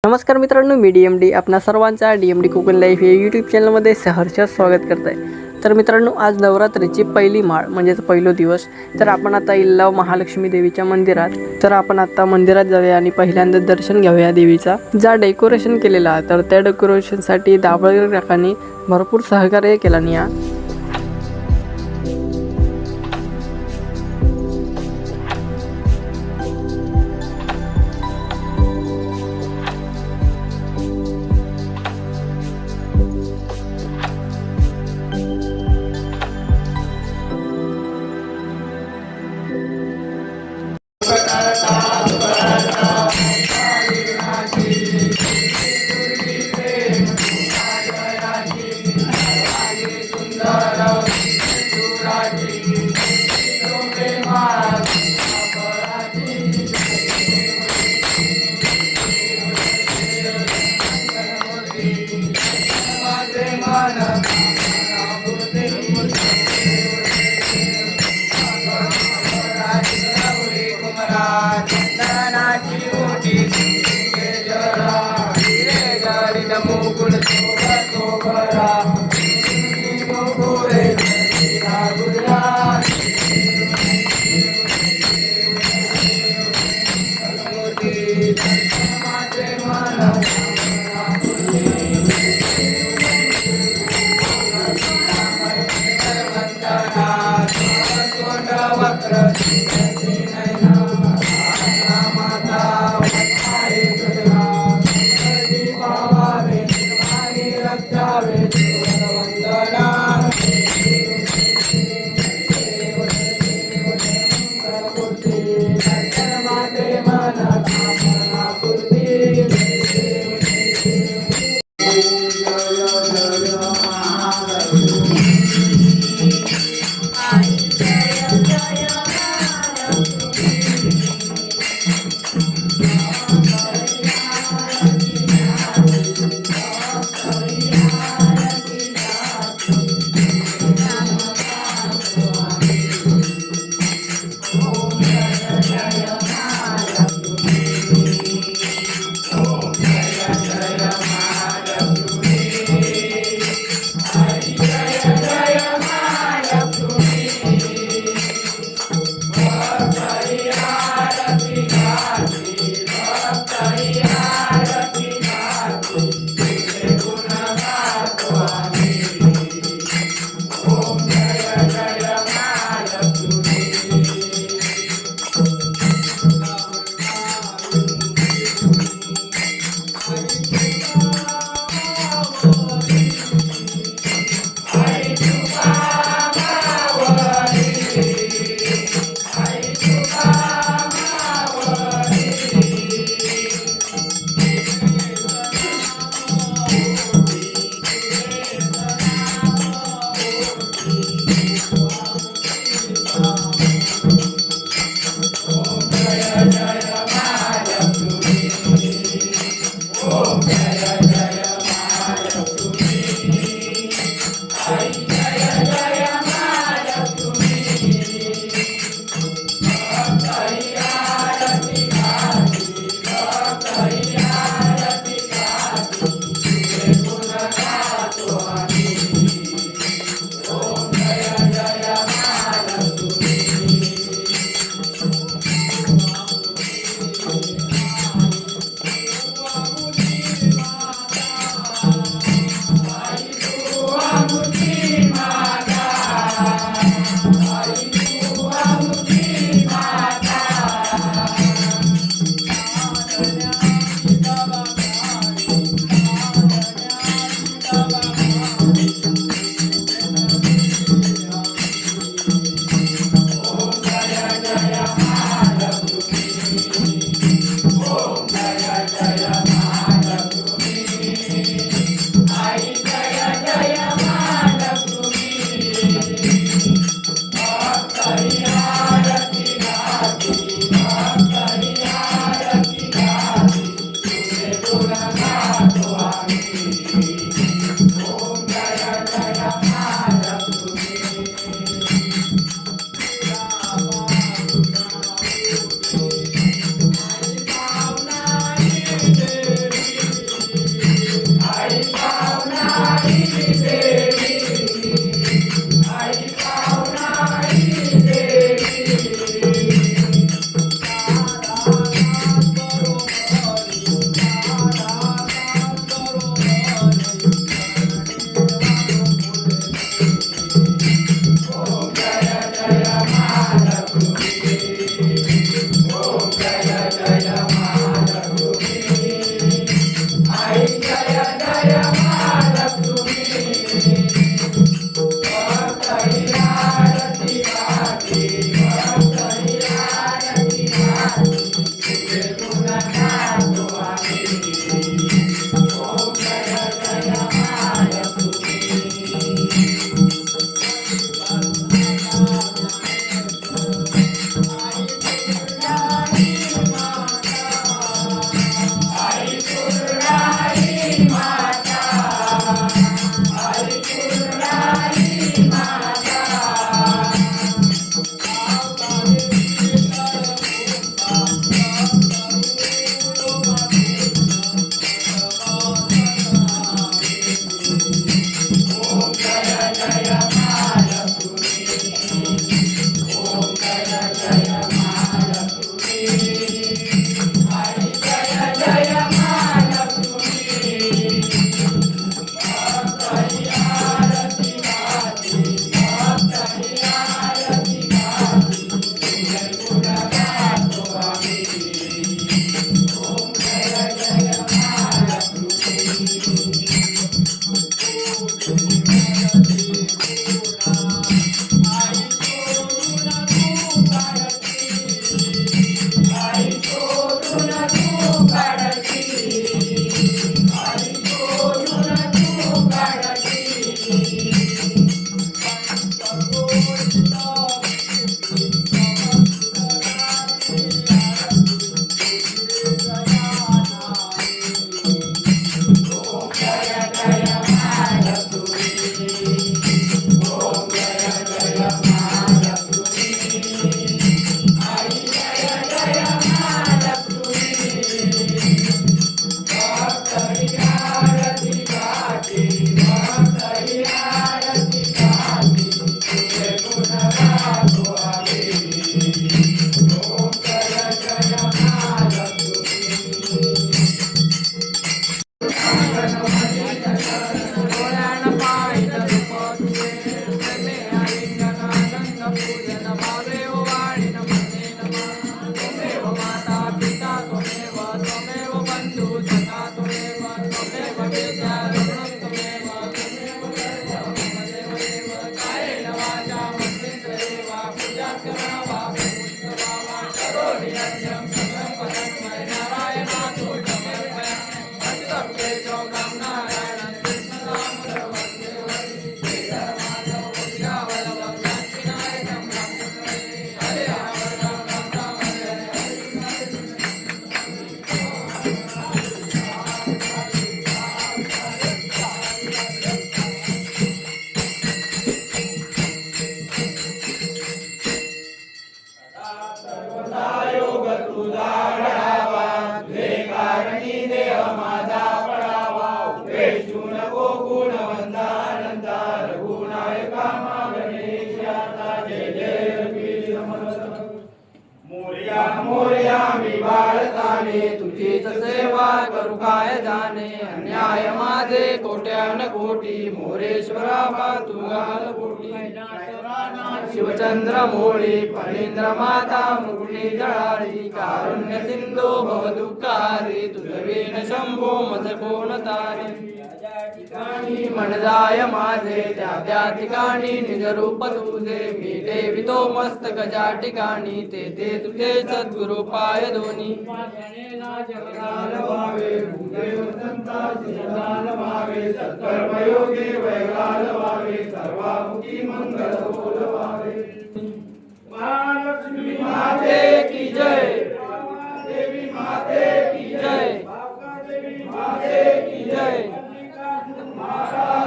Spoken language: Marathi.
नमस्कार मित्रांनो, मी DMD आपणा सर्वांचा DMD कोकण लाईफ या यूट्यूब चॅनलमध्ये सहर्ष स्वागत करत आहे। तर मित्रांनो, आज नवरात्रीची पहिली माळ म्हणजेच पहिलो दिवस। तर आपण आता इल्लाव महालक्ष्मी देवीच्या मंदिरात तर आपण आता मंदिरात जाऊया आणि पहिल्यांदा दर्शन घेऊया देवीचा। जा डेकोरेशन केलेला तर त्या डेकोरेशनसाठी दाभोळकर काकांनी भरपूर सहकार्य केला निया। द्वेषू नको गुणवंता अनंता रघुनायका मा गणेशाचा जय जय रघुवीर समर्थ मोरया मोरया मी बाळताने तुझीच सेवा करू काय जाणे अन्याय माझे कोट्यान कोटी मोरेश्वरा बा तू घाल पोटी शिवचंद्र मोळी फणींद्र माता मुकुटी जळाळी कारुण्य सिंधू भव दुःखारी तुझवीन शंभो मज कोण तारी ठिकाणी मन जाय माझे त्या त्या ठिकाणी निज रूप तुझे मी ठेवितो मस्तक ज्या ठिकाणी ते ते तुझे सद्गुरु पाय दोन्ही व्हावे भूदेव संता शिवदान व्हावे सत्कर्मयोगी वैगाल व्हावे सर्वामुखी मंगल बोल व्हावे महालक्ष्मी माते की जय देवी माते की जय देवी माते की जय महाराज